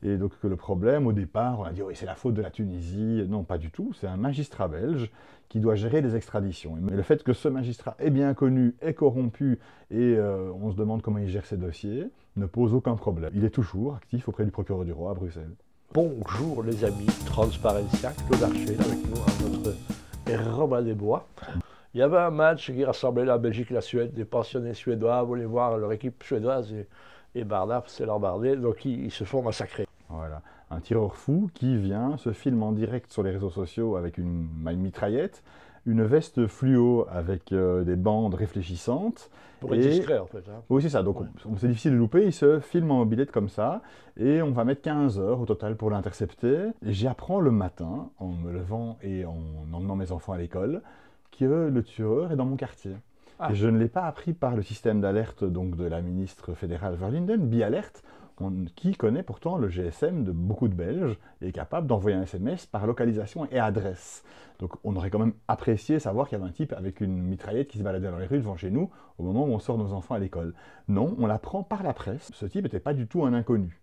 Et donc que le problème, au départ, on a dit oui, c'est la faute de la Tunisie. Non, pas du tout. C'est un magistrat belge qui doit gérer les extraditions. Mais le fait que ce magistrat est bien connu, est corrompu, et on se demande comment il gère ses dossiers, ne pose aucun problème. Il est toujours actif auprès du procureur du roi à Bruxelles. Bonjour les amis, Transparencia, Claude Archer avec nous à notre Robin des Bois. Il y avait un match qui rassemblait la Belgique et la Suède. Des pensionnés suédois voulaient voir leur équipe suédoise et Barda, c'est leur bardé, donc ils se font massacrer. Voilà, un tireur fou qui vient, se filme en direct sur les réseaux sociaux avec une mitraillette, une veste fluo avec des bandes réfléchissantes. Pour être discret en fait. Hein. Oui, c'est ça, donc ouais. C'est difficile de louper, il se filme en mobilette comme ça, et on va mettre 15 heures au total pour l'intercepter. Et j'apprends le matin, en me levant et en emmenant mes enfants à l'école, que le tueur est dans mon quartier. Ah. Et je ne l'ai pas appris par le système d'alerte donc de la ministre fédérale Verlinden, Bi-Alert, qui connaît pourtant le GSM de beaucoup de Belges et est capable d'envoyer un SMS par localisation et adresse. Donc on aurait quand même apprécié savoir qu'il y avait un type avec une mitraillette qui se baladait dans les rues devant chez nous au moment où on sort nos enfants à l'école. Non, on l'apprend par la presse. Ce type n'était pas du tout un inconnu.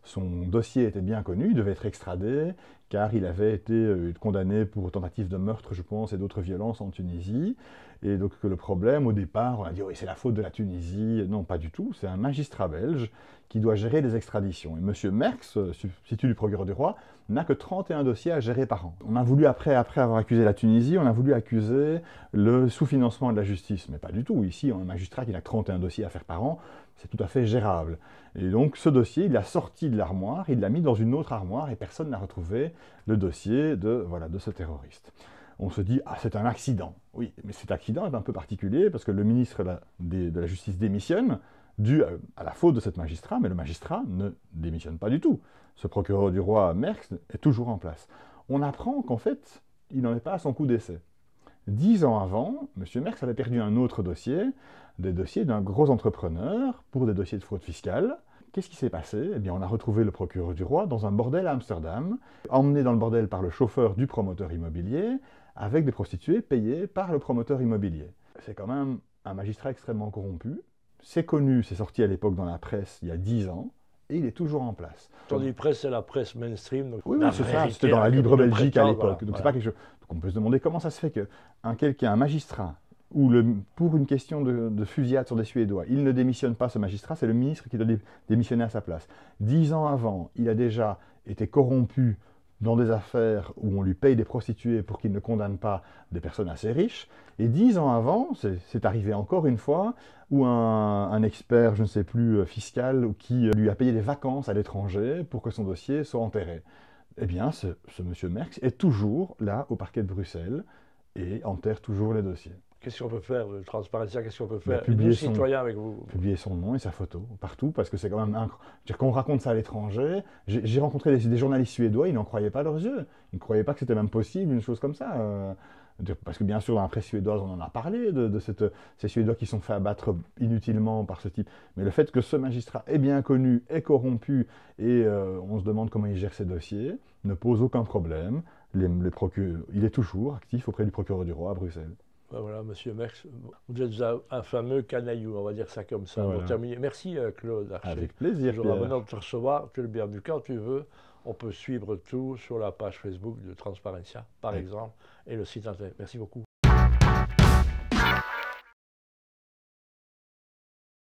Son dossier était bien connu, il devait être extradé, car il avait été condamné pour tentative de meurtre, je pense, et d'autres violences en Tunisie. Et donc que le problème, au départ, on a dit oui, c'est la faute de la Tunisie. Non, pas du tout. C'est un magistrat belge qui doit gérer les extraditions. Et M. Merckx, substitut du procureur du roi, n'a que 31 dossiers à gérer par an. On a voulu, après avoir accusé la Tunisie, on a voulu accuser le sous-financement de la justice. Mais pas du tout. Ici, on a un magistrat qui a 31 dossiers à faire par an. C'est tout à fait gérable. Et donc, ce dossier, il l'a sorti de l'armoire, il l'a mis dans une autre armoire et personne n'a retrouvé le dossier de ce terroriste. On se dit, ah, c'est un accident. Oui, mais cet accident est un peu particulier parce que le ministre de la Justice démissionne dû à la faute de cet magistrat, mais le magistrat ne démissionne pas du tout. Ce procureur du roi, Merckx, est toujours en place. On apprend qu'en fait, il n'en est pas à son coup d'essai. 10 ans avant, M. Merckx avait perdu un autre dossier, des dossiers d'un gros entrepreneur pour des dossiers de fraude fiscale. Qu'est-ce qui s'est passé? Eh bien, on a retrouvé le procureur du roi dans un bordel à Amsterdam, emmené dans le bordel par le chauffeur du promoteur immobilier, avec des prostituées payées par le promoteur immobilier. C'est quand même un magistrat extrêmement corrompu. C'est connu, c'est sorti à l'époque dans la presse il y a 10 ans, et il est toujours en place. Quand on dit presse, c'est la presse mainstream. Donc oui, c'est ça, c'était dans la Libre Belgique à l'époque. Voilà, donc c'est pas quelque chose. Donc on peut se demander comment ça se fait qu'un magistrat, ou pour une question de fusillade sur des Suédois, il ne démissionne pas, ce magistrat, c'est le ministre qui doit démissionner à sa place. 10 ans avant, il a déjà été corrompu dans des affaires où on lui paye des prostituées pour qu'il ne condamne pas des personnes assez riches. Et 10 ans avant, c'est arrivé encore une fois, où un expert, je ne sais plus, fiscal, qui lui a payé des vacances à l'étranger pour que son dossier soit enterré. Eh bien, ce monsieur Merckx est toujours là, au parquet de Bruxelles, et enterre toujours les dossiers. Qu'est-ce qu'on peut faire de Transparencia? Qu'est-ce qu'on peut faire? Publier citoyen avec vous. Publier son nom et sa photo partout, parce que c'est quand même quand on raconte ça à l'étranger, j'ai rencontré des journalistes suédois, ils n'en croyaient pas leurs yeux. Ils ne croyaient pas que c'était même possible, une chose comme ça. Parce que bien sûr, dans la presse suédoise, on en a parlé de ces Suédois qui sont fait abattre inutilement par ce type. Mais le fait que ce magistrat est bien connu, est corrompu, et on se demande comment il gère ses dossiers, ne pose aucun problème. Il est toujours actif auprès du procureur du roi à Bruxelles. Voilà, monsieur Merckx, vous êtes un fameux canaillou, on va dire ça comme ça. Voilà. Pour terminer. Merci Claude Archer. Avec plaisir. Toujours un bonheur de te recevoir, tu es le bienvenu quand tu veux. On peut suivre tout sur la page Facebook de Transparencia, par exemple, et le site internet. Merci beaucoup.